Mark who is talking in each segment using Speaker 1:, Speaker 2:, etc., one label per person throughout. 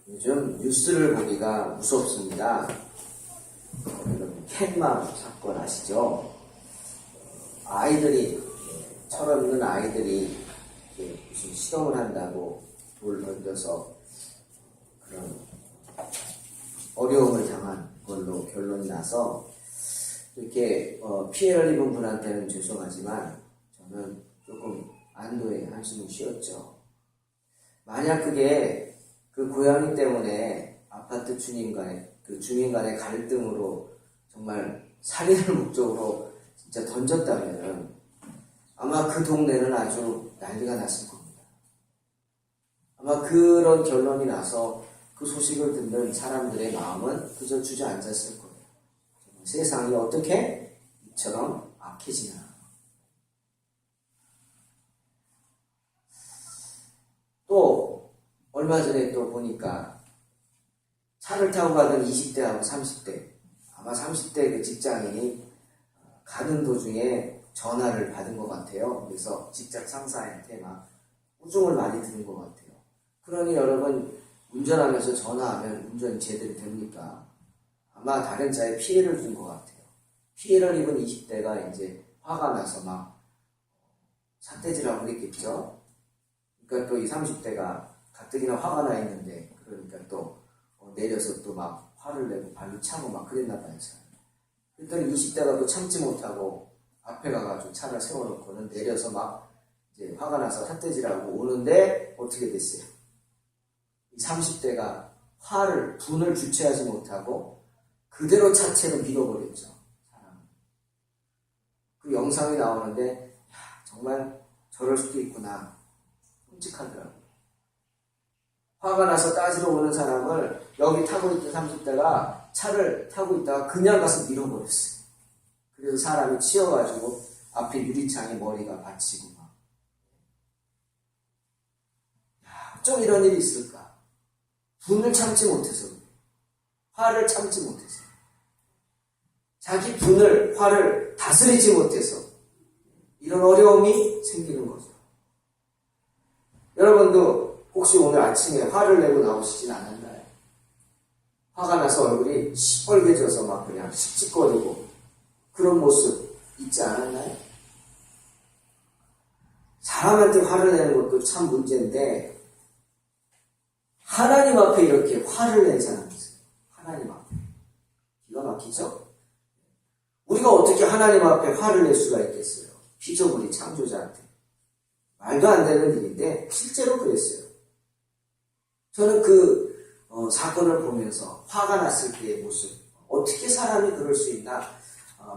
Speaker 1: 요즘 뉴스를 보기가 무섭습니다. 캣맘 사건 아시죠? 아이들이, 철없는 아이들이 무슨 시동을 한다고 돌 던져서 그런 어려움을 당한 걸로 결론이 나서 이렇게 피해를 입은 분한테는 죄송하지만 저는 조금 안도의 한숨을 쉬었죠. 만약 그게 그 고양이 때문에 아파트 주민 간의 갈등으로 정말 살인을 목적으로 진짜 던졌다면 아마 그 동네는 아주 난리가 났을 겁니다. 아마 그런 결론이 나서 그 소식을 듣는 사람들의 마음은 그저 주저앉았을 거예요. 세상이 어떻게 이처럼 악해지나. 또 얼마 전에 또 보니까 차를 타고 가던 20대하고 30대, 아마 30대 그 직장인이 가는 도중에 전화를 받은 것 같아요. 그래서 직장 상사한테 막 우중을 많이 들은 것 같아요. 그러니 여러분, 운전하면서 전화하면 운전이 제대로 됩니까? 아마 다른 차에 피해를 준 것 같아요. 피해를 입은 20대가 이제 화가 나서 막 삿대질하고 그랬겠죠. 그러니까 또 이 30대가 가뜩이나 화가 나 있는데, 그러니까 또 내려서 또 막 화를 내고 발로 차고 막 그랬나 봐요. 그랬더니 20대가 또 참지 못하고 앞에 가가지고 차를 세워놓고는 내려서 막 이제 화가 나서 삿대질하고 오는데 어떻게 됐어요? 이 30대가 분을 주체하지 못하고 그대로 차체로 밀어버렸죠. 사람을. 그 영상이 나오는데 정말 저럴 수도 있구나. 끔찍하더라고요. 화가 나서 따지러 오는 사람을 여기 타고 있던 30대가 차를 타고 있다가 그냥 가서 밀어버렸어요. 그래서 사람이 치여가지고 앞에 유리창에 머리가 받치고 막. 어쩜 이런 일이 있을까? 분을 참지 못해서 그래요. 화를 참지 못해서. 자기 화를 다스리지 못해서 이런 어려움이 생기는 거죠. 여러분도 혹시 오늘 아침에 화를 내고 나오시진 않았나요? 화가 나서 얼굴이 시뻘개져서 막 그냥 씩씩거리고 그런 모습 있지 않았나요? 사람한테 화를 내는 것도 참 문제인데 하나님 앞에 이렇게 화를 낸 사람이 있어요. 하나님 앞에. 기가 막히죠? 우리가 어떻게 하나님 앞에 화를 낼 수가 있겠어요? 피조물이 창조자한테. 말도 안 되는 일인데 실제로 그랬어요. 저는 그 사건을 보면서 화가 났을 때의 모습, 어떻게 사람이 그럴 수 있나?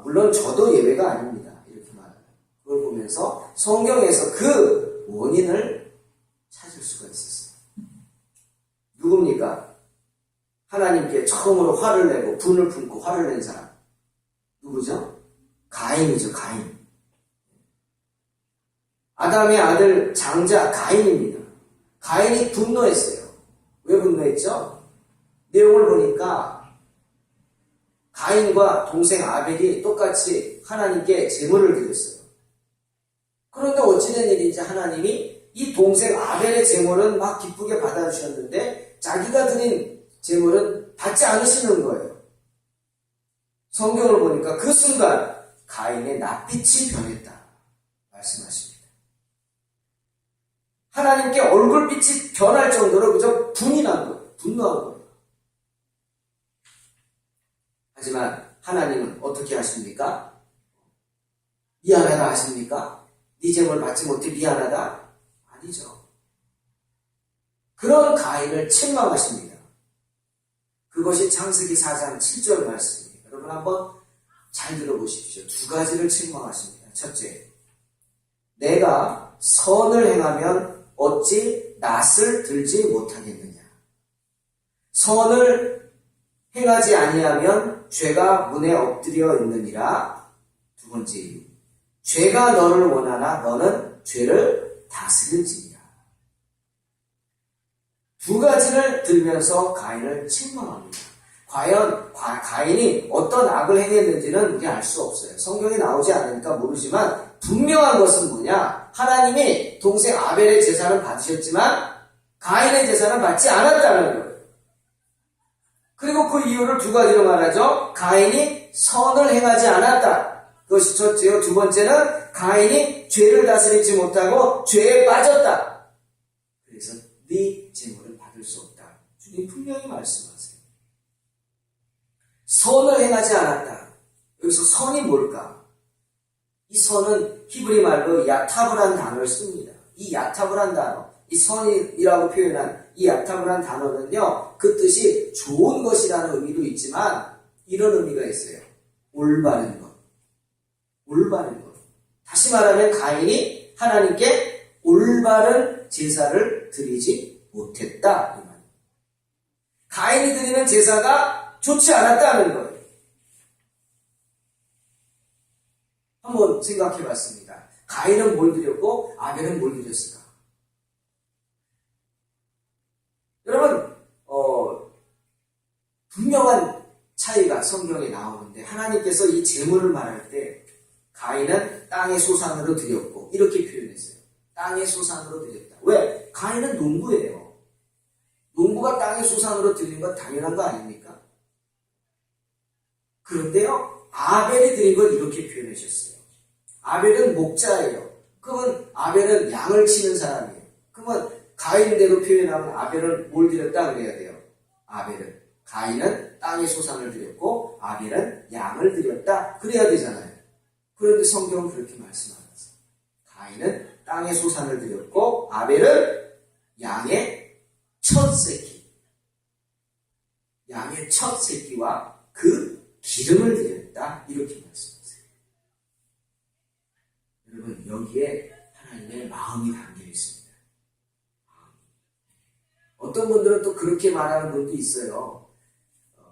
Speaker 1: 물론 저도 예외가 아닙니다. 이렇게 말하면. 그걸 보면서 성경에서 그 원인을 찾을 수가 있었어요. 누굽니까? 하나님께 처음으로 화를 내고 분을 품고 화를 낸 사람. 누구죠? 가인이죠. 가인. 아담의 아들 장자 가인입니다. 가인이 분노했어요. 왜 분노했죠? 내용을 보니까 가인과 동생 아벨이 똑같이 하나님께 제물을 드렸어요. 그런데 어찌된 일인지 하나님이 이 동생 아벨의 제물은 막 기쁘게 받아주셨는데 자기가 드린 제물은 받지 않으시는 거예요. 성경을 보니까 그 순간 가인의 낯빛이 변했다 말씀하십니다. 하나님께 얼굴빛이 변할 정도로 그저 분이 난 거예요. 분노한 거예요. 하지만 하나님은 어떻게 하십니까? 미안하다 하십니까? 네 제물 받지 못해 미안하다? 아니죠. 그런 가인을 책망하십니다. 그것이 창세기 4장 7절 말씀입니다. 여러분 한번 잘 들어보십시오. 두 가지를 책망하십니다. 첫째, 내가 선을 행하면 어찌 낯을 들지 못하겠느냐. 선을 행하지 아니하면 죄가 문에 엎드려 있느니라. 두 번째 이유, 죄가 너를 원하나 너는 죄를 다스릴지니라. 두 가지를 들면서 가인을 책망합니다. 과연 가인이 어떤 악을 행했는지는 우리 알 수 없어요. 성경에 나오지 않으니까 모르지만 분명한 것은 뭐냐? 하나님이 동생 아벨의 제사를 받으셨지만 가인의 제사는 받지 않았다는 거예요. 그리고 그 이유를 두 가지로 말하죠. 가인이 선을 행하지 않았다. 그것이 첫째요. 두 번째는 가인이 죄를 다스리지 못하고 죄에 빠졌다. 그래서 네 재물을 받을 수 없다. 주님 분명히 말씀하세요. 선을 행하지 않았다. 여기서 선이 뭘까? 이 선은 히브리 말로 야타브란 단어를 씁니다. 이 야타브란 단어, 이 선이라고 표현한 이 야타브란 단어는요, 그 뜻이 좋은 것이라는 의미도 있지만 이런 의미가 있어요. 올바른 것. 올바른 것. 다시 말하면 가인이 하나님께 올바른 제사를 드리지 못했다. 이 말. 가인이 드리는 제사가 좋지 않았다는 거예요. 한번 생각해 봤습니다. 가인은 뭘 드렸고 아벨은 뭘 드렸을까? 여러분, 분명한 차이가 성경에 나오는데 하나님께서 이 제물을 말할 때 가인은 땅의 소산으로 드렸고 이렇게 표현했어요. 땅의 소산으로 드렸다. 왜? 가인은 농부예요. 농부가 땅의 소산으로 드린 건 당연한 거 아닙니까? 그런데요, 아벨이 드린 건 이렇게 표현하셨어요. 아벨은 목자예요. 그러면 아벨은 양을 치는 사람이에요. 그러면 가인대로 표현하면 아벨은 뭘 드렸다 그래야 돼요? 가인은 땅의 소산을 드렸고 아벨은 양을 드렸다 그래야 되잖아요. 그런데 성경은 그렇게 말씀 안 하세요. 가인은 땅의 소산을 드렸고 아벨은 양의 첫 새끼와 그 기름을 드렸다 이렇게 말씀하세요. 여러분, 여기에 하나님의 마음이 담겨 있습니다. 어떤 분들은 또 그렇게 말하는 분도 있어요.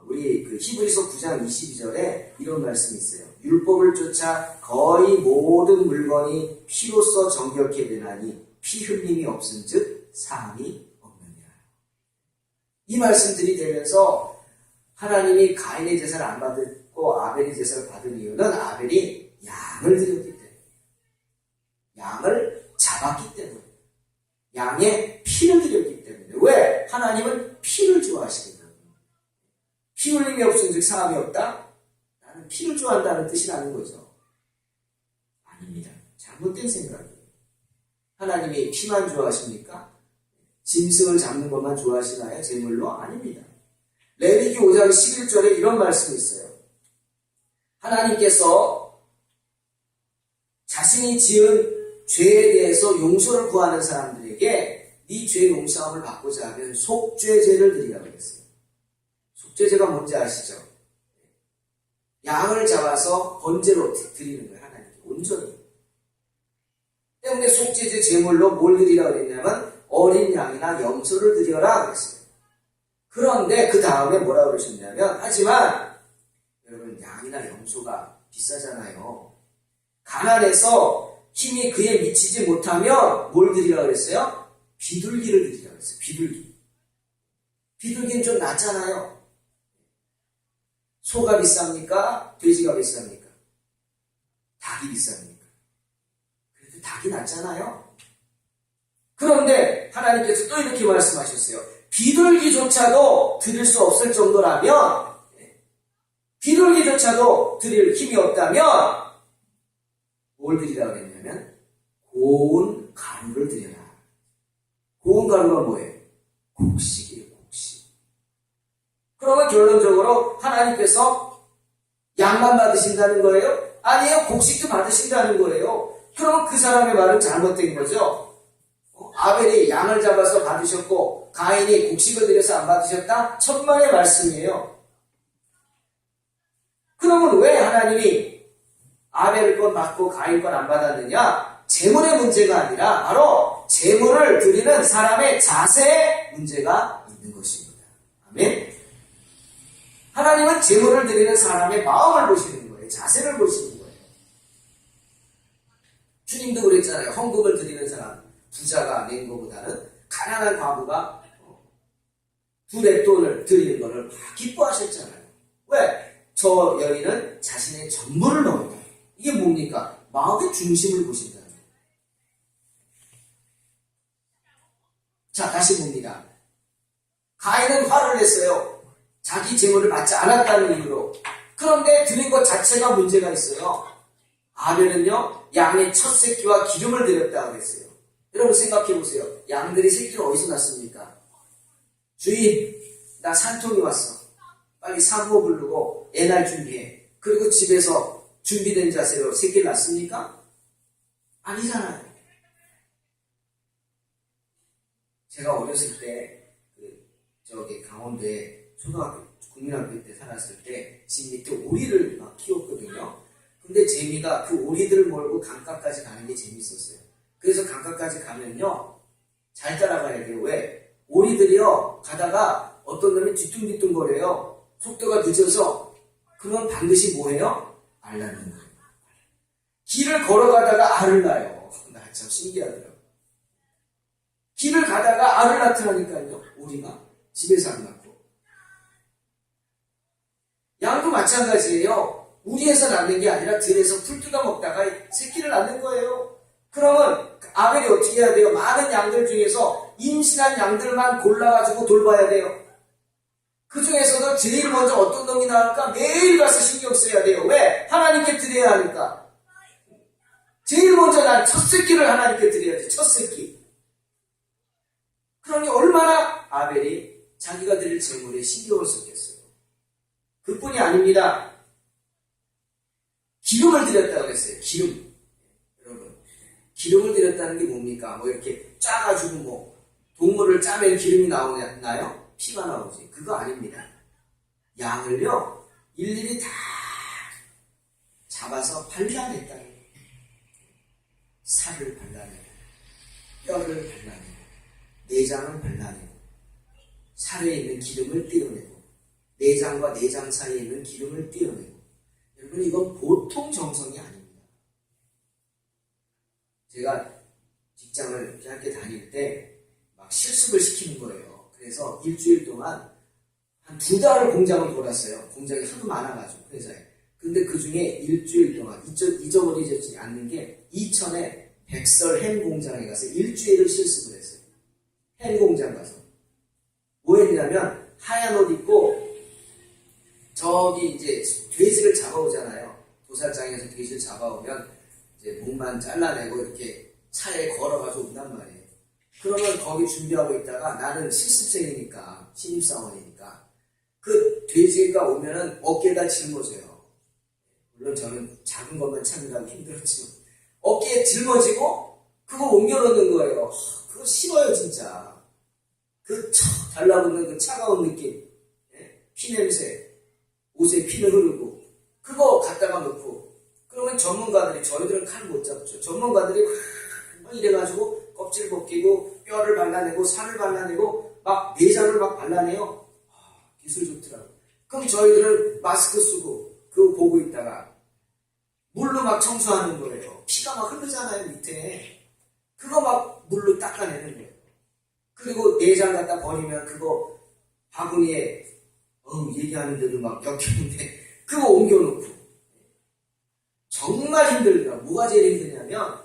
Speaker 1: 우리 그 히브리서 9장 22절에 이런 말씀이 있어요. 율법을 쫓아 거의 모든 물건이 피로써 정결케 되나니 피 흘림이 없은즉 사함이 없느니라. 이 말씀들이 되면서 하나님이 가인의 제사를 안 받고 아벨의 제사를 받은 이유는 아벨이 양을 드렸기 때문에, 양을 잡았기 때문에, 양의 피를 드렸기 때문에. 왜? 하나님은 피를 좋아하시거든요. 피 흘림이 없은즉 사함이 없다? 나는 피를 좋아한다는 뜻이라는 거죠. 아닙니다. 잘못된 생각이에요. 하나님이 피만 좋아하십니까? 짐승을 잡는 것만 좋아하시나요? 제물로? 아닙니다. 레위기 5장 11절에 이런 말씀이 있어요. 하나님께서 자신이 지은 죄에 대해서 용서를 구하는 사람들에게 네 죄 용서함을 받고자 하면 속죄제를 드리라고 했어요. 속죄제가 뭔지 아시죠? 양을 잡아서 번제로 드리는 거예요. 하나님께 온전히. 때문에 속죄제 제물로 뭘 드리라고 그랬냐면 어린 양이나 염소를 드려라 그랬어요. 그런데 그 다음에 뭐라고 그러셨냐면, 하지만 여러분, 양이나 염소가 비싸잖아요. 가난해서 힘이 그에 미치지 못하면 뭘 드리라고 그랬어요? 비둘기를 드리라고 그랬어요. 비둘기는 좀 낫잖아요. 소가 비쌉니까? 돼지가 비쌉니까? 닭이 비쌉니까? 그래도 닭이 낫잖아요. 그런데 하나님께서 또 이렇게 말씀하셨어요. 비둘기조차도 드릴 수 없을 정도라면, 비둘기조차도 드릴 힘이 없다면 뭘 드리라고 했냐면 고운 가루를 드려라. 고운 가루가 뭐예요? 곡식이에요. 곡식. 그러면 결론적으로 하나님께서 양만 받으신다는 거예요? 아니에요. 곡식도 받으신다는 거예요. 그러면 그 사람의 말은 잘못된 거죠. 아벨이 양을 잡아서 받으셨고 가인이 곡식을 들여서 안 받으셨다? 천만의 말씀이에요. 그러면 왜 하나님이 아벨 건 받고 가인 건 안 받았느냐? 재물의 문제가 아니라 바로 재물을 드리는 사람의 자세에 문제가 있는 것입니다. 아멘. 하나님은 재물을 드리는 사람의 마음을 보시는 거예요. 자세를 보시는 거예요. 주님도 그랬잖아요. 헌금을 드리는 사람, 부자가 낸 것보다는 가난한 과부가 두 랩돈을 드리는 것을 기뻐하셨잖아요. 왜? 저 여인은 자신의 전부를 넣었다. 이게 뭡니까? 마음의 중심을 보신다는 거예요. 자, 다시 봅니다. 가인은 화를 냈어요. 자기 제물을 받지 않았다는 이유로. 그런데 드린 것 자체가 문제가 있어요. 아벨은요, 양의 첫 새끼와 기름을 드렸다고 했어요. 여러분 생각해 보세요. 양들이 새끼를 어디서 낳습니까? 주인, 나 산통이 왔어. 빨리 사부어 부르고 애 날 준비해. 그리고 집에서 준비된 자세로 새끼를 낳습니까? 아니잖아요. 제가 어렸을 때 저기 강원도에 초등학교, 국민학교 때 살았을 때 집 밑에 오리를 막 키웠거든요. 근데 재미가 그 오리들을 몰고 강가까지 가는 게 재밌었어요. 그래서 강가까지 가면요, 잘 따라가야 돼요. 왜? 오리들이요, 가다가 어떤 놈이 뒤뚱뒤뚱 거려요. 속도가 늦어서. 그러면 반드시 뭐해요? 알 낳는 거예요. 길을 걸어가다가 알을 낳아요. 나 참 신기하더라고요. 길을 가다가 알을 낳더라니까요. 오리가 집에서 안 낳고. 양도 마찬가지예요. 우리에서 낳는 게 아니라 들에서 풀 뜯어 먹다가 새끼를 낳는 거예요. 그러면 아벨이 어떻게 해야 돼요? 많은 양들 중에서 임신한 양들만 골라가지고 돌봐야 돼요. 그 중에서도 제일 먼저 어떤 놈이 나올까? 매일 가서 신경 써야 돼요. 왜? 하나님께 드려야 하니까. 제일 먼저 난 첫 새끼를 하나님께 드려야지. 첫 새끼. 그러니 얼마나 아벨이 자기가 드릴 제물에 신경을 썼겠어요. 그뿐이 아닙니다. 기름을 드렸다고 했어요. 기름. 여러분, 기름을 드렸다는 게 뭡니까? 뭐 이렇게 짜가지고 뭐 동물을 짜면 기름이 나오나요? 피가 나오지. 그거 아닙니다. 양을요, 일일이 다 잡아서 발라냈다는 거예요. 살을 발라내고, 뼈를 발라내고, 내장을 발라내고, 살에 있는 기름을 떼어내고, 내장과 내장 사이에 있는 기름을 떼어내고. 여러분, 이건 보통 정성이 아닙니다. 제가 직장을 함께 다닐 때 막 실습을 시키는 거예요. 그래서 일주일 동안 한 2달을 공장을 돌았어요. 공장이 하도 많아가지고, 회사에. 근데 그 중에 일주일 동안 잊어버리지 않는 게 이천에 백설 햄 공장에 가서 일주일을 실습을 했어요. 햄 공장 가서. 뭐 했냐면, 하얀 옷 입고, 저기 이제 돼지를 잡아오잖아요. 도살장에서 돼지를 잡아오면, 이제 목만 잘라내고 이렇게 차에 걸어가지고 온단 말이에요. 그러면 거기 준비하고 있다가 나는 실습생이니까, 신입사원이니까, 그 돼지가 오면은 어깨에다 짊어져요. 물론 저는 작은 것만 참여하기 힘들었지만, 어깨에 짊어지고, 그거 옮겨놓는 거예요. 그거 싫어요, 진짜. 그 달라붙는 그 차가운 느낌, 피냄새, 옷에 피는 흐르고, 그거 갖다가 놓고, 그러면 전문가들이, 저희들은 칼 못 잡죠. 전문가들이 막 이래가지고 껍질 벗기고 뼈를 발라내고 살을 발라내고 막 내장을 막 발라내요. 기술 좋더라고. 그럼 저희들은 마스크 쓰고 그거 보고 있다가 물로 막 청소하는 거예요. 피가 막 흐르잖아요, 밑에. 그거 막 물로 닦아내는 거예요. 그리고 내장 갖다 버리면 그거 바구니에 얘기하는데도 막 역겹는데 그거 옮겨놓고. 정말 힘들더라. 뭐가 제일 힘드냐면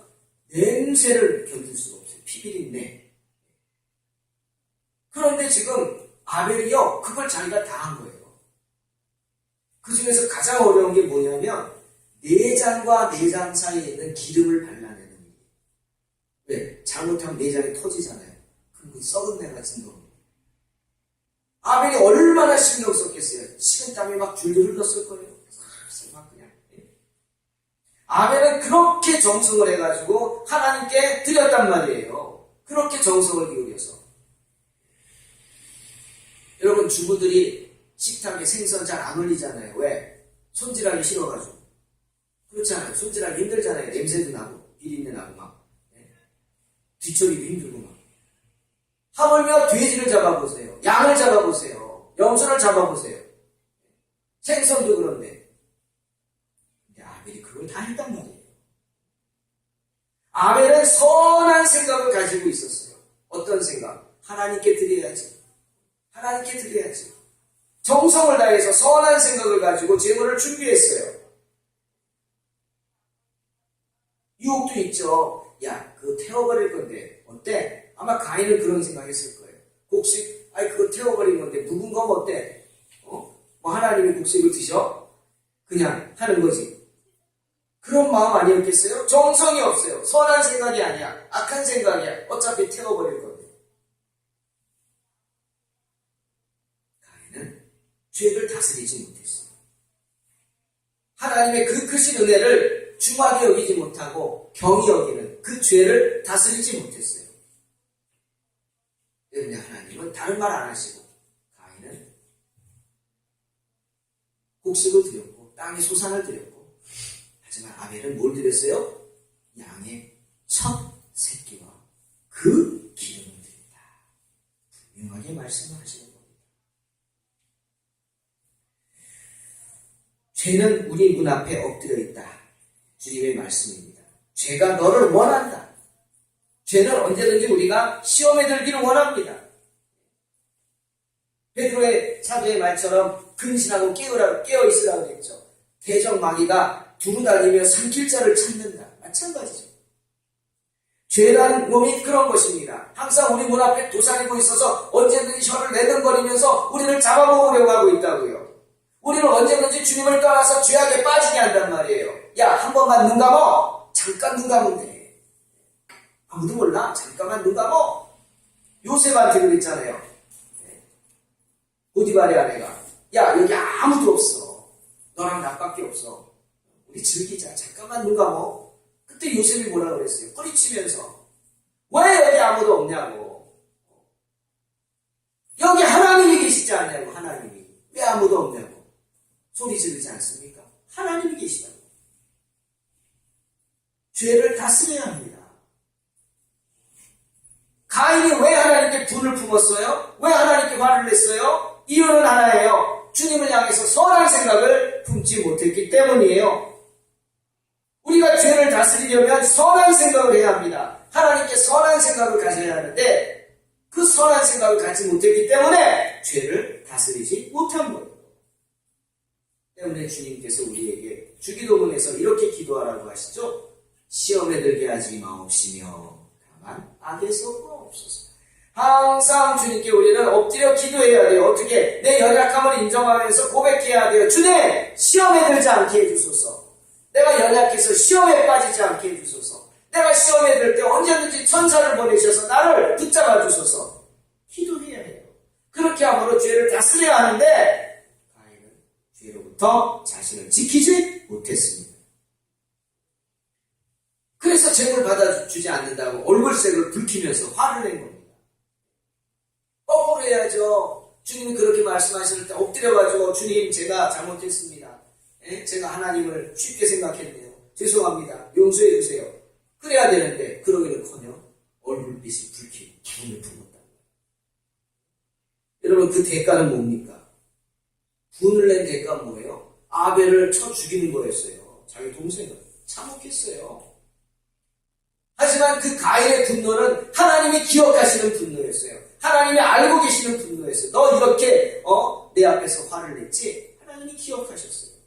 Speaker 1: 냄새를 견딜 수가 없어요. 피비린내. 그런데 지금 아벨이요, 그걸 자기가 다 한 거예요. 그 중에서 가장 어려운 게 뭐냐면 내장과 내장 사이에 있는 기름을 발라내는 거예요. 왜? 잘못하면 내장이 터지잖아요. 그럼 그 썩은 내 같은 거. 아벨이 얼마나 신경 썼겠어요. 식은땀이 막 줄줄 흘렀을 거예요. 막 그냥. 아벨은 그렇게 정성을 해가지고 하나님께 드렸단 말이에요. 그렇게 정성을 기울여서. 여러분, 주부들이 식탁에 생선 잘 안 올리잖아요. 왜? 손질하기 싫어가지고. 그렇잖아요. 손질하기 힘들잖아요. 냄새도 나고 비린내 나고 막. 뒤처리도 힘들고 막. 하물며 돼지를 잡아보세요. 양을 잡아보세요. 염소를 잡아보세요. 생선도 그런데. 근데 아벨이 그걸 다 했단 말이에요. 아벨은 선한 생각을 가지고 있었어요. 어떤 생각? 하나님께 드려야지. 하나님께 드려야지. 정성을 다해서 선한 생각을 가지고 제물을 준비했어요. 유혹도 있죠. 야, 그거 태워버릴 건데 어때? 아마 가인은 그런 생각했을 거예요. 혹시 그거 태워버린 건데 묵은 거면 어때? 하나님이 곡식을 드셔? 그냥 하는 거지. 그런 마음 아니었겠어요? 정성이 없어요. 선한 생각이 아니야. 악한 생각이야. 어차피 태워버릴 건데. 가인은 죄를 다스리지 못했어요. 하나님의 그 크신 은혜를 중하게 여기지 못하고 경히 여기는 그 죄를 다스리지 못했어요. 그런데 하나님은 다른 말 안 하시고 가인은 곡식을 드렸고 땅에 소산을 드렸고, 하지만 아벨은 뭘 드렸어요? 양의 첫 새끼와 그 기름을 드린다. 분명하게 말씀을 하시는 겁니다. 죄는 우리 문 앞에 엎드려 있다. 주님의 말씀입니다. 죄가 너를 원한다. 죄는 언제든지 우리가 시험에 들기를 원합니다. 베드로의 사도의 말처럼 근신하고 깨어있으라고 했죠. 대적 마귀가 두루다니며 삼킬 자를 찾는다. 마찬가지죠. 죄라는 놈이 그런 것입니다. 항상 우리 문 앞에 도사리고 있어서 언제든지 혀를 내던거리면서 우리를 잡아먹으려고 하고 있다고요. 우리는 언제든지 주님을 떠나서 죄악에 빠지게 한단 말이에요. 야, 한 번만 눈 감어. 잠깐 눈 감으면 돼. 아무도 몰라. 잠깐만 눈 감어. 요셉한테 그랬잖아요. 보디발의 아내가, 야, 여기 아무도 없어. 너랑 나밖에 없어. 우리 즐기자. 잠깐만 눈 감어. 그때 요셉이 뭐라 그랬어요? 뿌리치면서, 왜 여기 아무도 없냐고. 여기 하나님이 계시지 않냐고. 하나님이 왜 아무도 없냐고 소리 지르지 않습니까? 하나님이 계시다고. 죄를 다스려야 합니다. 가인이 왜 하나님께 분을 품었어요? 왜 하나님께 화를 냈어요? 이유는 하나예요. 주님을 향해서 선한 생각을 품지 못했기 때문이에요. 우리가 죄를 다스리려면 선한 생각을 해야 합니다. 하나님께 선한 생각을 가져야 하는데 그 선한 생각을 갖지 못했기 때문에 죄를 다스리지 못한 거예요. 때문에 주님께서 우리에게 주기도문에서 이렇게 기도하라고 하시죠. 시험에 들게 하지 마옵시며 다만 악에서 구하옵소서. 항상 주님께 우리는 엎드려 기도해야 돼요. 어떻게? 내 연약함을 인정하면서 고백해야 돼요. 주님, 시험에 들지 않게 해주소서. 내가 연약해서 시험에 빠지지 않게 해주소서. 내가 시험에 들 때 언제든지 천사를 보내셔서 나를 붙잡아 주소서. 기도해야 해요. 그렇게 함으로 죄를 다스려야 하는데 가인은 죄로부터 자신을 지키지 못했습니다. 그래서 죄를 받아주지 않는다고 얼굴색을 붉히면서 화를 낸 겁니다. 거꾸로 해야죠. 주님이 그렇게 말씀하실 때 엎드려가지고 주님, 제가 잘못했습니다. 제가 하나님을 쉽게 생각했네요. 죄송합니다. 용서해 주세요. 그래야 되는데 그러기는커녕 얼굴빛이 붉히고 기분을 품었다. 여러분, 그 대가는 뭡니까? 분을 낸 대가는 뭐예요? 아벨을 쳐 죽이는 거였어요. 자기 동생을 참혹했어요. 하지만 그 가인의 분노는 하나님이 기억하시는 분노였어요. 하나님이 알고 계시는 분노였어요. 너 이렇게 내 앞에서 화를 냈지? 하나님이 기억하셨어요.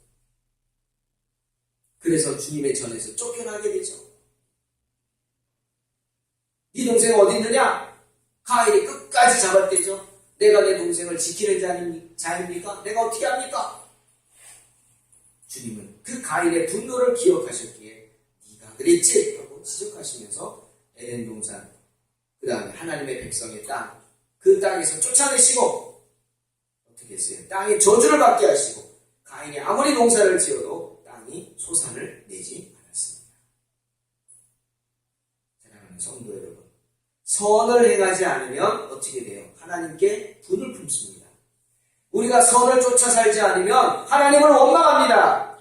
Speaker 1: 그래서 주님의 전에서 쫓겨나게 되죠. 네 동생 어디 있느냐? 가인이 끝까지 잡았대죠. 내가 내 동생을 지키는 자입니까? 내가 어떻게 합니까? 주님은 그 가인의 분노를 기억하셨기에 네가 그랬지? 하고 지적하시면서 에덴 동산, 그 다음에 하나님의 백성의 땅, 그 땅에서 쫓아내시고 어떻게 했어요? 땅에 저주를 받게 하시고 가인이 아무리 농사를 지어도 땅이 소산을 내지 않았습니다. 사랑하는 성도 여러분, 선을 행하지 않으면 어떻게 돼요? 하나님께 분을 품습니다. 우리가 선을 쫓아 살지 않으면 하나님을 원망합니다.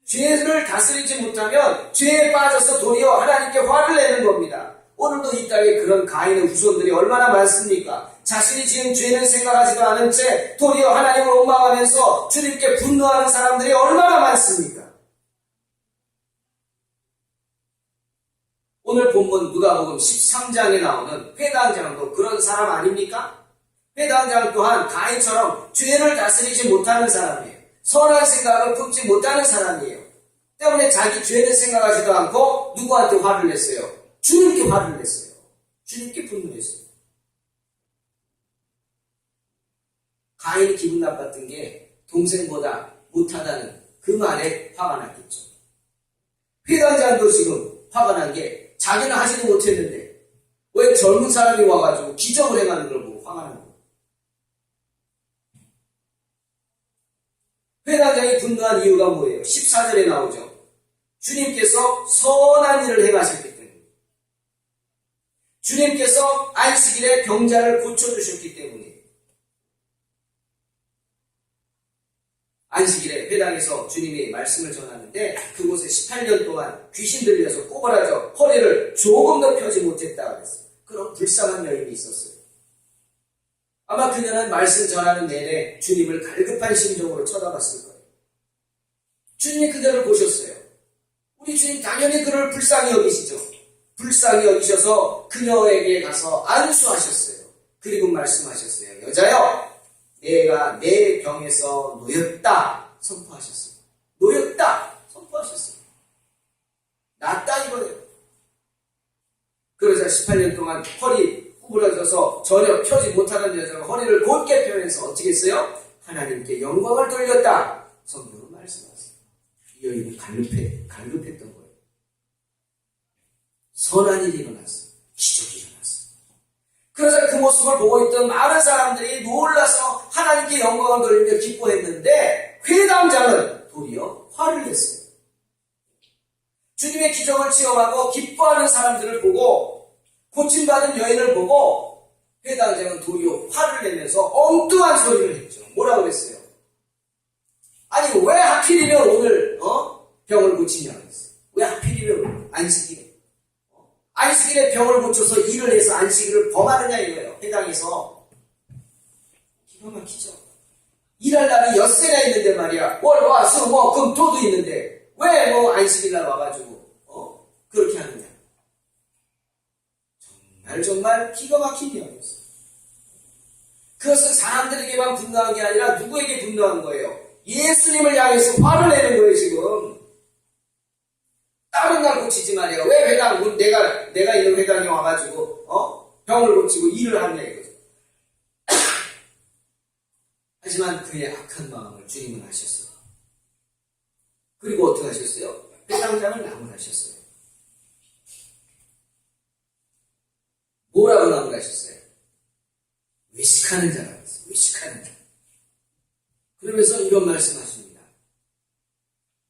Speaker 1: 죄를 다스리지 못하면 죄에 빠져서 도리어 하나님께 화를 내는 겁니다. 오늘도 이 땅에 그런 가인의 후손들이 얼마나 많습니까? 자신이 지은 죄는 생각하지도 않은 채 도리어 하나님을 원망하면서 주님께 분노하는 사람들이 얼마나 많습니까? 오늘 본문 누가복음 13장에 나오는 회당장도 그런 사람 아닙니까? 회당장 또한 가인처럼 죄를 다스리지 못하는 사람이에요. 선한 생각을 품지 못하는 사람이에요. 때문에 자기 죄는 생각하지도 않고 누구한테 화를 냈어요? 주님께 화를 냈어요. 주님께 분노했어요. 가인이 기분 나빴던 게 동생보다 못하다는 그 말에 화가 났겠죠. 회당장도 지금 화가 난 게 자기는 하지도 못했는데 왜 젊은 사람이 와가지고 기적을 행하는 걸 보고 화가 난 거예요. 회당장이 분노한 이유가 뭐예요? 14절에 나오죠. 주님께서 선한 일을 행하셨기 때문에, 주님께서 안식일에 병자를 고쳐주셨기 때문에, 안식일에 회당에서 주님이 말씀을 전하는데 그곳에 18년 동안 귀신 들려서 꼬부라져 허리를 조금도 펴지 못했다 그랬어요. 그런 불쌍한 여인이 있었어요. 아마 그녀는 말씀 전하는 내내 주님을 갈급한 심정으로 쳐다봤을 거예요. 주님이 그녀를 보셨어요. 우리 주님 당연히 그를 불쌍히 여기시죠. 불쌍히 여기셔서 그녀에게 가서 안수하셨어요. 그리고 말씀하셨어요. 여자여, 내가 내 병에서 놓였다 선포하셨어요. 놓였다 선포하셨어요. 낫다 이거예요. 그러자 18년 동안 허리 구부러져서 전혀 펴지 못하는 여자가 허리를 곧게 펴면서 어떻게 했어요? 하나님께 영광을 돌렸다. 성경은 말씀하세요. 이 여인이 갈급했던 거예요. 선한 일이 일어났어요. 기적이 일어났어요. 그래서 그 모습을 보고 있던 많은 사람들이 놀라서 하나님께 영광을 돌리며 기뻐했는데 회당장은 도리어 화를 냈어요. 주님의 기적을 체험하고 기뻐하는 사람들을 보고 고침받은 여인을 보고 회당장은 도리어 화를 내면서 엉뚱한 소리를 했죠. 뭐라고 그랬어요? 아니 왜 하필이면 오늘 병을 고치냐고 했어요. 왜 하필이면 오늘 안식일에 안식일에 병을 고쳐서 일을 해서 안식일을 범하느냐 이거예요. 회당에서 기가 막히죠. 일할 날이 엿새나 있는데 말이야. 월, 화, 수, 목, 금, 토도 있는데 왜 안식일날 와가지고 그렇게 하느냐. 정말 기가 막힌 이야기였어요. 그것은 사람들에게만 분노한 게 아니라 누구에게 분노한 거예요? 예수님을 향해서 화를 내는 거예요. 지금 다른 날 고치지 말이야. 왜 회당, 내가 있는 회당에 와가지고 병을 고치고 일을 하냐 이거죠. 하지만 그의 악한 마음을 주님은 아셨어요. 그리고 어떻게 하셨어요? 회당장을 나무라셨어요. 뭐라고 나무라셨어요? 외식하는 자라고 했어요. 외식하는 자. 그러면서 이런 말씀하십니다.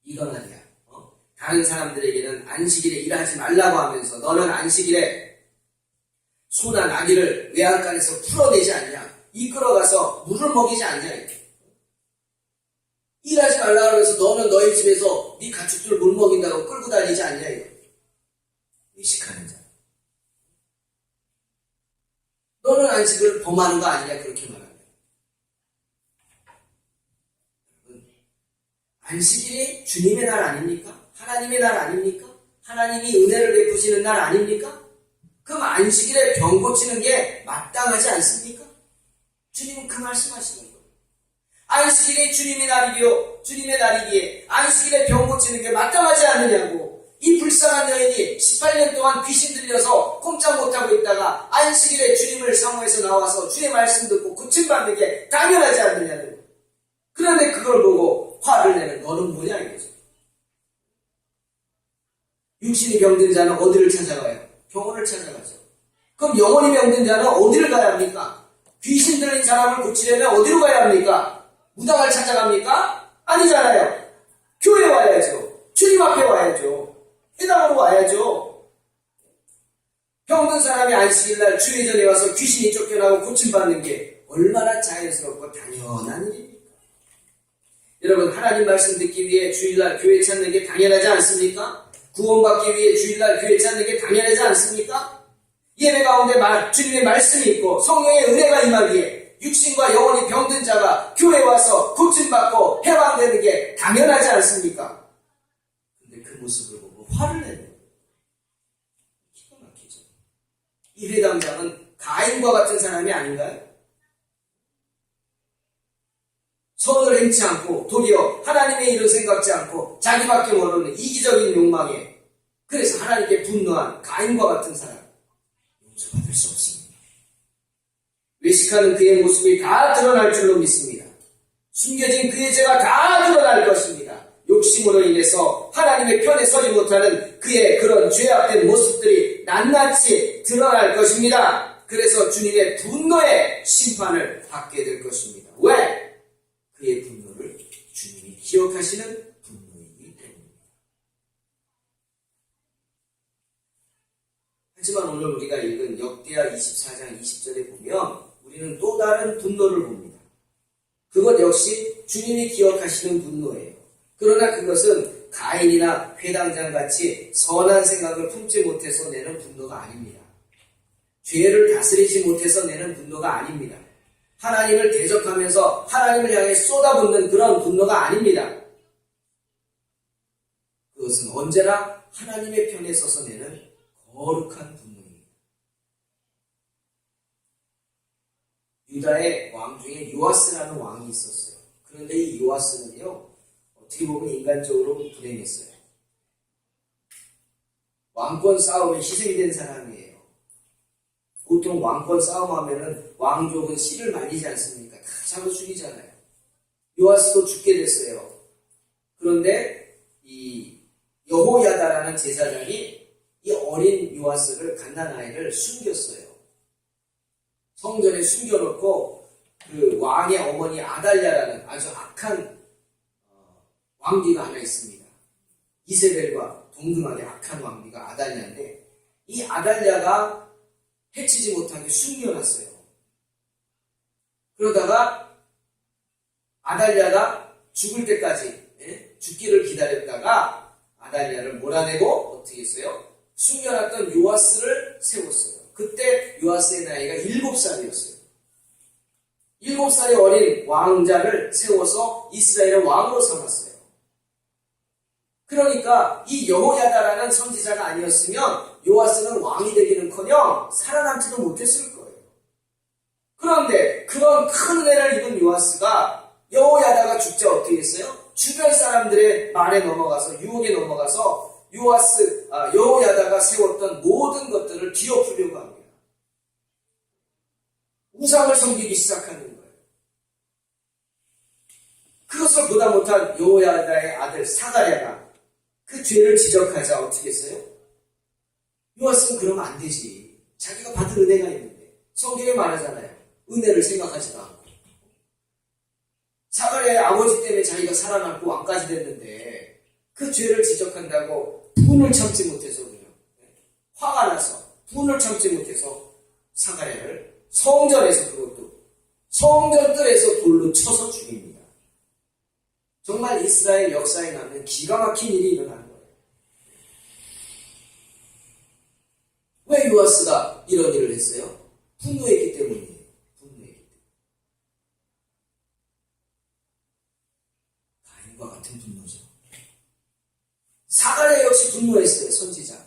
Speaker 1: 이건 아니야. 다른 사람들에게는 안식일에 일하지 말라고 하면서 너는 안식일에 소나 나귀를 외양간에서 풀어내지 않냐? 이끌어가서 물을 먹이지 않냐? 일하지 말라고 하면서 너는 너희 집에서 네 가축들 물 먹인다고 끌고 다니지 않냐? 의식하는 자. 너는 안식을 범하는 거 아니냐? 그렇게 말합니다. 안식일이 주님의 날 아닙니까? 하나님의 날 아닙니까? 하나님이 은혜를 베푸시는 날 아닙니까? 그럼 안식일에 병 고치는 게 마땅하지 않습니까? 주님은 그 말씀하시는 거예요. 안식일이 주님의 날이요, 주님의 날이기에 안식일에 병 고치는 게 마땅하지 않느냐고. 이 불쌍한 여인이 18년 동안 귀신 들려서 꼼짝 못하고 있다가 안식일에 주님을 사모해서 나와서 주의 말씀 듣고 고침받는 게 당연하지 않느냐는 거예요. 그런데 그걸 보고 화를 내는 너는 뭐냐 이거죠. 육신이 병든 자는 어디를 찾아가요? 병원을 찾아가죠. 그럼 영혼이 병든 자는 어디를 가야 합니까? 귀신 들린 사람을 고치려면 어디로 가야 합니까? 무당을 찾아갑니까? 아니잖아요. 교회에 와야죠. 주님 앞에 와야죠. 회당으로 와야죠. 병든 사람이 안식일날 주의 전에 와서 귀신이 쫓겨나고 고침받는 게 얼마나 자연스럽고 당연한 일입니까? 여러분, 하나님 말씀 듣기 위해 주일날 교회 찾는 게 당연하지 않습니까? 구원받기 위해 주일날 교회 찾는 게 당연하지 않습니까? 예배 가운데 주님의 말씀이 있고 성령의 은혜가 임하기에 육신과 영혼이 병든 자가 교회에 와서 고침받고 해방되는 게 당연하지 않습니까? 근데 그 모습을 보고 화를 내는 거예요. 기가 막히죠. 이 회당장은 가인과 같은 사람이 아닌가요? 선을 행치 않고 도리어 하나님의 일을 생각지 않고 자기밖에 모르는 이기적인 욕망에 그래서 하나님께 분노한 가인과 같은 사람 용서받을 수 없습니다. 외식하는 그의 모습이 다 드러날 줄로 믿습니다. 숨겨진 그의 죄가 다 드러날 것입니다. 욕심으로 인해서 하나님의 편에 서지 못하는 그의 그런 죄악된 모습들이 낱낱이 드러날 것입니다. 그래서 주님의 분노의 심판을 받게 될 것입니다. 왜? 그의 분노를 주님이 기억하시는 분노이기 때문입니다. 하지만 오늘 우리가 읽은 역대하 24장 20절에 보면 우리는 또 다른 분노를 봅니다. 그것 역시 주님이 기억하시는 분노예요. 그러나 그것은 가인이나 회당장같이 선한 생각을 품지 못해서 내는 분노가 아닙니다. 죄를 다스리지 못해서 내는 분노가 아닙니다. 하나님을 대적하면서 하나님을 향해 쏟아붓는 그런 분노가 아닙니다. 그것은 언제나 하나님의 편에 서서 내는 거룩한 분노입니다. 유다의 왕 중에 요아스라는 왕이 있었어요. 그런데 이 요아스는요, 어떻게 보면 인간적으로 불행했어요. 왕권 싸움에 희생이 된 사람이에요. 보통 왕권 싸움하면은 왕족은 씨를 말리지 않습니까? 다 잡아 죽이잖아요. 요아스도 죽게 됐어요. 그런데 이 여호야다라는 제사장이 이 어린 요아스를 갓난아이를 숨겼어요. 성전에 숨겨놓고 그 왕의 어머니 아달랴라는 아주 악한 왕비가 하나 있습니다. 이세벨과 동등하게 악한 왕비가 아달랴인데 이 아달랴가 해치지 못하게 숨겨놨어요. 그러다가 아달랴가 죽을 때까지 죽기를 기다렸다가 아달랴를 몰아내고 어떻게 했어요? 숨겨놨던 요아스를 세웠어요. 그때 요아스의 나이가 7살이었어요. 7살의 어린 왕자를 세워서 이스라엘의 왕으로 삼았어요. 그러니까 이 여호야다라는 선지자가 아니었으면 요아스는 왕이 되기는커녕 살아남지도 못했을 거예요. 그런데 그런 큰 은혜를 입은 요아스가 여호야다가 죽자 어떻게 했어요? 주변 사람들의 말에 넘어가서 유혹에 넘어가서 여호야다가 세웠던 모든 것들을 뒤엎으려고 합니다. 우상을 섬기기 시작하는 거예요. 그것을 보다 못한 여호야다의 아들 사가랴가 그 죄를 지적하자 어떻게 했어요? 요아스는 그러면 안 되지. 자기가 받은 은혜가 있는데. 성경에 말하잖아요. 은혜를 생각하지도 않고. 사가랴의 아버지 때문에 자기가 살아남고 왕까지 됐는데 그 죄를 지적한다고 분을 참지 못해서 그냥 화가 나서 분을 참지 못해서 사가랴를 성전에서 그것도 성전뜰에서 돌로 쳐서 죽입니다. 정말 이스라엘 역사에 남는 기가 막힌 일이 일어나는 거예요. 왜 요아스가 이런 일을 했어요? 분노했기 때문이에요. 분노했기 때문에. 가인과 같은 분노죠. 사가랴 역시 분노했어요. 선지자.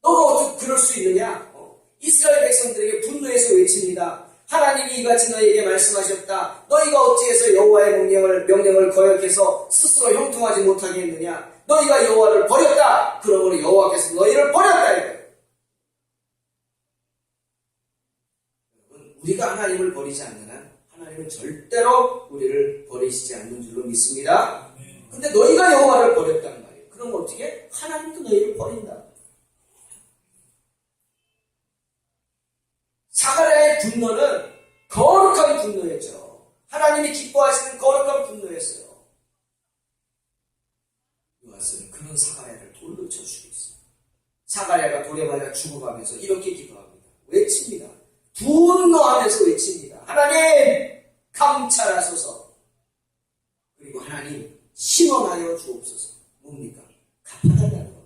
Speaker 1: 너가 어떻게 그럴 수 있느냐? 이스라엘 백성들에게 분노해서 외칩니다. 하나님이 이같이 너희에게 말씀하셨다. 너희가 어찌해서 여호와의 명령을 거역해서 스스로 형통하지 못하게 했느냐? 너희가 여호와를 버렸다. 그러므로 여호와께서 너희를 버렸다. 이거예요. 우리가 하나님을 버리지 않는 한 하나님은 절대로 우리를 버리시지 않는 줄로 믿습니다. 근데 너희가 여호와를 버렸단 말이에요. 그럼 어떻게? 하나님도 너희를 버린다. 사가랴의 분노는 거룩한 분노였죠. 하나님이 기뻐하시는 거룩한 분노였어요. 요아스는 그런 사가랴를 돌로 쳐 죽였어요. 사가랴가 돌에 맞아 죽어가면서 이렇게 기도합니다. 외칩니다. 분노하면서 외칩니다. 하나님 감찰하소서. 그리고 하나님 심원하여 주옵소서. 뭡니까? 갚아달라는 겁니다.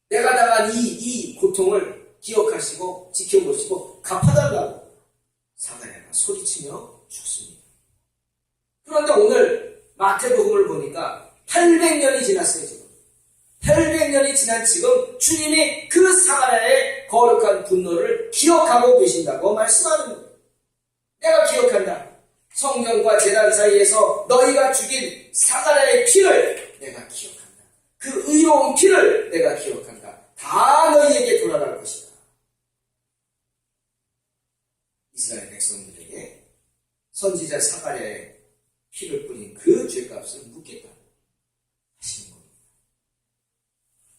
Speaker 1: 내가 당한 이 고통을 기억하시고 지켜보시고 갚아달라고 사가랴가 소리치며 죽습니다. 그런데 오늘 마태복음을 보니까 800년이 지났어요. 지금 800년이 지난 지금 주님이 그 사가랴의 거룩한 분노를 기억하고 계신다고 말씀하는 거예요. 내가 기억한다. 성령과 제단 사이에서 너희가 죽인 사가랴의 피를 내가 기억한다. 그 의로운 피를 내가 기억한다. 다 너희에게 돌아갈 것이다. 이스라엘 백성들에게 선지자 사가랴의 피를 뿌린 그 죄값을 묻겠다고 하시는 겁니다.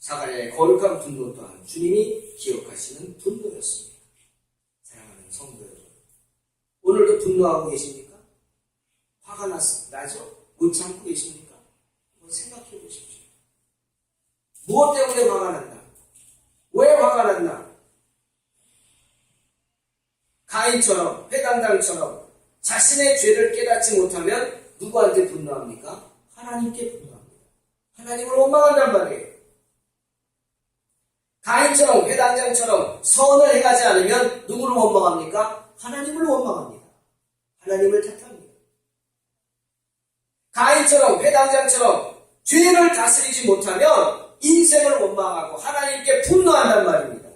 Speaker 1: 사가랴의 거룩한 분노 또한 주님이 기억하시는 분노였습니다. 사랑하는 성도 여러분, 오늘도 분노하고 계십니까? 화가 나죠? 못 참고 계십니까? 한번 생각해 보십시오. 무엇 때문에 화가 났나? 왜 화가 났나? 가인처럼, 회당장처럼 자신의 죄를 깨닫지 못하면 누구한테 분노합니까? 하나님께 분노합니다. 하나님을 원망한단 말이에요. 가인처럼, 회당장처럼 선을 행하지 않으면 누구를 원망합니까? 하나님을 원망합니다. 하나님을 탓합니다. 가인처럼, 회당장처럼 죄를 다스리지 못하면 인생을 원망하고 하나님께 분노한단 말입니다.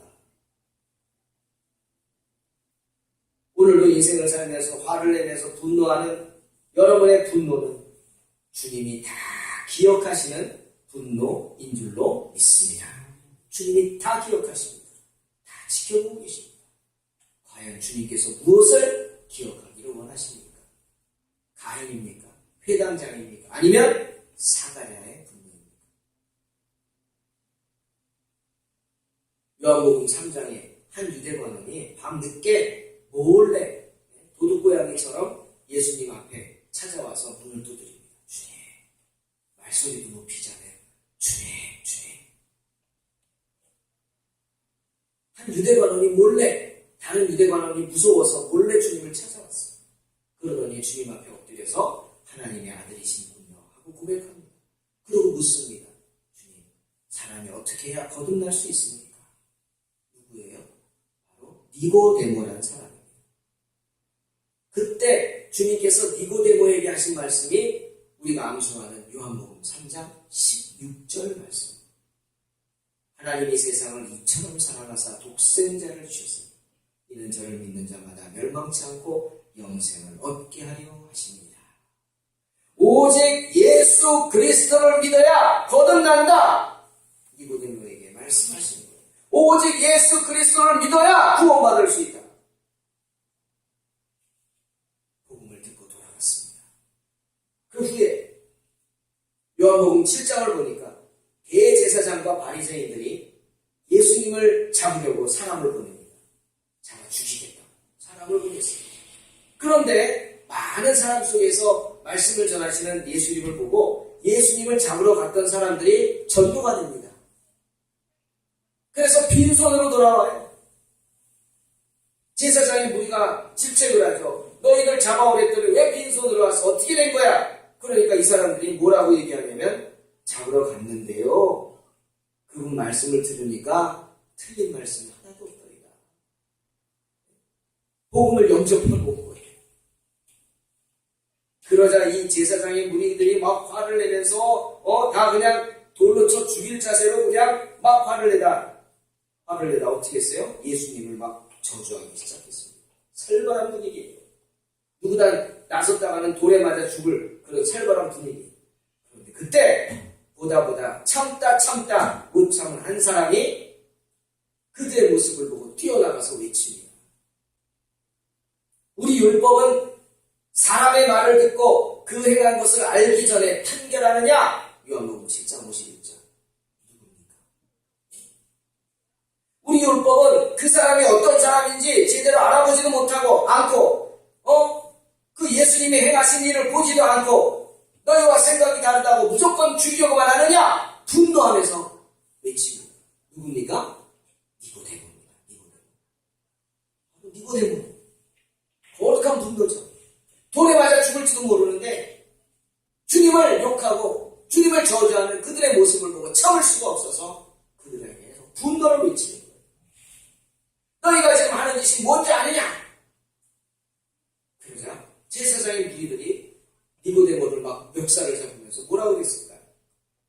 Speaker 1: 오늘도 인생을 살면서 화를 내면서 분노하는 여러분의 분노는 주님이 다 기억하시는 분노인 줄로 믿습니다. 주님이 다 기억하십니다. 다 지켜보고 계십니다. 과연 주님께서 무엇을 기억하기를 원하십니까? 가인입니까? 회당장입니까? 아니면 사가랴의 분노입니까? 요한복음 3장에 한 유대관원이 밤늦게 몰래 도둑고양이처럼 예수님 앞에 찾아와서 문을 두드립니다. 주님, 말소리도 높이잖아요. 주님, 주님. 한 유대관원이 몰래, 다른 유대관원이 무서워서 몰래 주님을 찾아왔어요. 그러더니 주님 앞에 엎드려서 하나님의 아들이시군요 하고 고백합니다. 그리고 묻습니다. 주님, 사람이 어떻게 해야 거듭날 수 있습니까? 누구예요? 바로 니고데모라는 사람입니다. 그때 주님께서 니고데모에게 하신 말씀이 우리가 암송하는 요한복음 3장 16절 말씀. 하나님이 세상을 이처럼 사랑하사 독생자를 주셨으니 이는 저를 믿는 자마다 멸망치 않고 영생을 얻게 하려 하십니다. 오직 예수 그리스도를 믿어야 거듭난다. 니고데모에게 말씀하시는 거예요. 오직 예수 그리스도를 믿어야 구원받을 수 있다. 복음을 듣고 돌아갔습니다. 그 후에 요한복음 7장을 보니까 대제사장과 바리새인들이 예수님을 잡으려고 사람을 보냅니다. 잡아 죽이겠다. 사람을 보냈습니다. 그런데 많은 사람 속에서 말씀을 전하시는 예수님을 보고 예수님을 잡으러 갔던 사람들이 전도가 됩니다. 그래서 빈손으로 돌아와요. 제사장의 무리가 질책을 하죠. 너희들 잡아오랬더니 왜 빈손으로 와서 어떻게 된 거야? 그러니까 이 사람들이 뭐라고 얘기하냐면 잡으러 갔는데요. 그분 말씀을 들으니까 틀린 말씀이 하나도 없더이다. 복음을 영접해 본 거예요. 그러자 이 제사장의 무리들이 막 화를 내면서 다 그냥 돌로 쳐 죽일 자세로 그냥 막 화를 내다 어떻게 했어요? 예수님을 막 저주하기 시작했습니다. 살벌한 분위기예요. 누구나 나섰다가는 돌에 맞아 죽을 그런 살벌한 분위기. 그런데 그때 보다 참다 못 참은 한 사람이 그들의 모습을 보고 뛰어나가서 외칩니다. 우리 율법은 사람의 말을 듣고 그 행한 것을 알기 전에 판결하느냐? 요한복음 7장 51절. 누굽니까? 우리 율법은 그 사람이 어떤 사람인지 제대로 알아보지도 못하고 않고 그 예수님이 행하신 일을 보지도 않고 너희와 생각이 다르다고 무조건 죽이려고만 하느냐? 분노하면서 외칩니다. 누굽니까? 니고데모입니다. 니고데모. 거룩한 분노죠. 돌에 맞아 죽을지도 모르는데 주님을 욕하고 주님을 저주하는 그들의 모습을 보고 참을 수가 없어서 그들에게 분노를 외치는 거예요. 너희가 지금 하는 짓이 뭔지 아느냐? 그러자 제사장의 무리들이 니고데모를 막 멱살을 잡으면서 뭐라고 그랬을까요?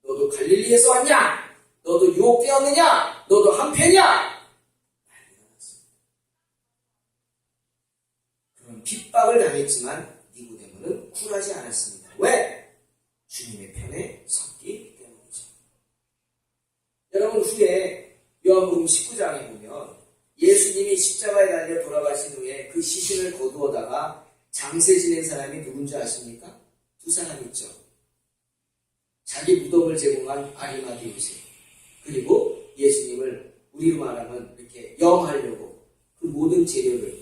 Speaker 1: 너도 갈릴리에서 왔냐? 너도 유혹되었느냐? 너도 한패냐? 난리가 났습니다. 그런 핍박을 당했지만 니고데모는 굴하지 않았습니다. 왜? 주님의 편에 섰기 때문이죠. 여러분 후에 요한복음 19장에 보면 예수 예수님이 십자가에 달려 돌아가신 후에 그 시신을 거두어다가 장세 지낸 사람이 누군지 아십니까? 두 사람 있죠. 자기 무덤을 제공한 아리마대 요셉, 그리고 예수님을 우리로 말하면 이렇게 영하려고 그 모든 재료를,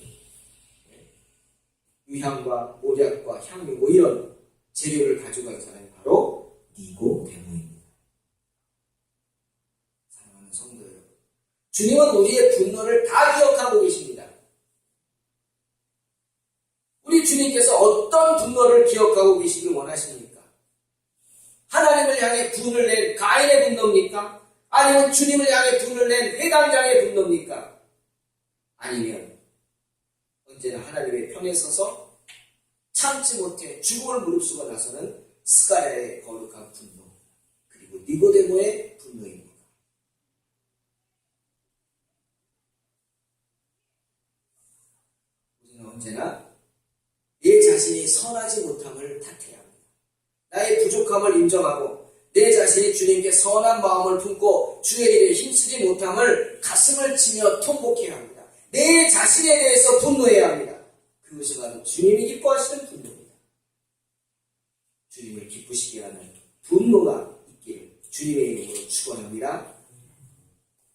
Speaker 1: 유향과 모략과 향유 뭐 이런 재료를 가져간 사람이 바로 니고데모입니다. 사랑하는 성도 여러분, 주님은 우리의 분노를 다 기억하고 계십니다. 우리 주님께서 어떤 분노를 기억하고 계시길 원하십니까? 하나님을 향해 분을 낸 가인의 분노입니까? 아니면 주님을 향해 분을 낸 회당장의 분노입니까? 아니면 언제나 하나님의 편에 서서 참지 못해 죽음을 무릅쓰고 나서는 스가랴의 거룩한 분노, 그리고 니고데모의 분노입니다. 우리는 언제나 내 자신이 선하지 못함을 탓해야 합니다. 나의 부족함을 인정하고 내 자신이 주님께 선한 마음을 품고 주의 일에 힘쓰지 못함을 가슴을 치며 통곡해야 합니다. 내 자신에 대해서 분노해야 합니다. 그것이 바로 주님이 기뻐하시는 분노입니다. 주님을 기쁘시게 하는 분노가 있기를 주님의 이름으로 축원합니다.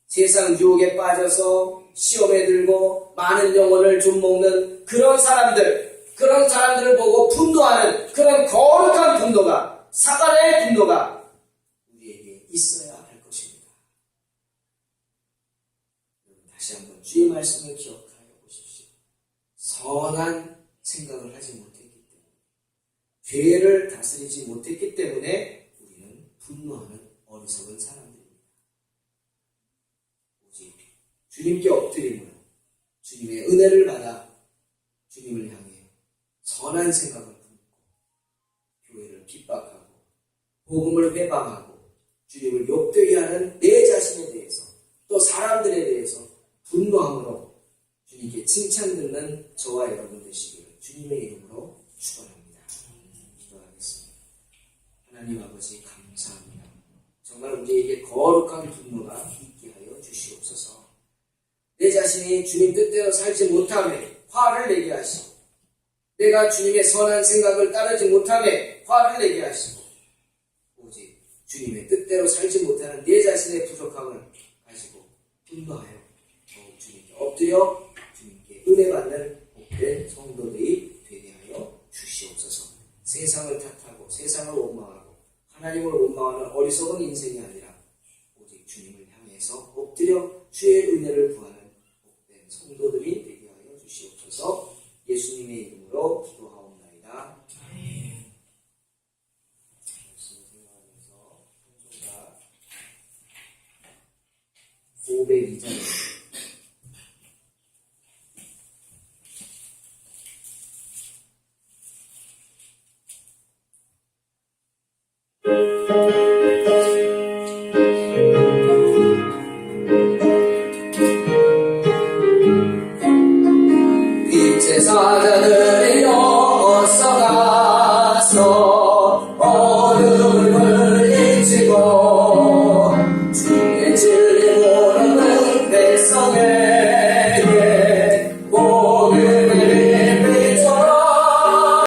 Speaker 1: 세상 유혹에 빠져서 시험에 들고 많은 영혼을 좀먹는 그런 사람들을 보고 분노하는 그런 거룩한 분노가, 사가랴의 분노가 우리에게 있어야 할 것입니다. 다시 한번 주의 말씀을 기억하여 보십시오. 선한 생각을 하지 못했기 때문에, 죄를 다스리지 못했기 때문에 우리는 분노하는 어리석은 사람들입니다. 오직 주님께 엎드림으로 주님의 은혜를 받아 주님을 향해 선한 생각을 품고 교회를 핍박하고 복음을 회방하고 주님을 욕되게 하는 내 자신에 대해서 또 사람들에 대해서 분노함으로 주님께 칭찬 듣는 저와 여러분 되시기를 주님의 이름으로 축원합니다. 기도하겠습니다. 하나님 아버지 감사합니다. 정말 우리에게 거룩한 분노가 있게 하여 주시옵소서. 내 자신이 주님 뜻대로 살지 못함에 화를 내게 하시고, 내가 주님의 선한 생각을 따르지 못함에 화를 내게 하시고, 오직 주님의 뜻대로 살지 못하는 내 자신의 부족함을 가지고 분노하여 주님께 엎드려 주님께 은혜 받는 복된 성도들이 되게 하여 주시옵소서. 세상을 탓하고 세상을 원망하고 하나님을 원망하는 어리석은 인생이 아니라 오직 주님을 향해서 엎드려 주의 은혜를 구하는 복된 성도들이 되게 하여 주시옵소서. 예수님의 이름으로 기도하옵나이다. 아멘. 말씀을 생각하면서 502장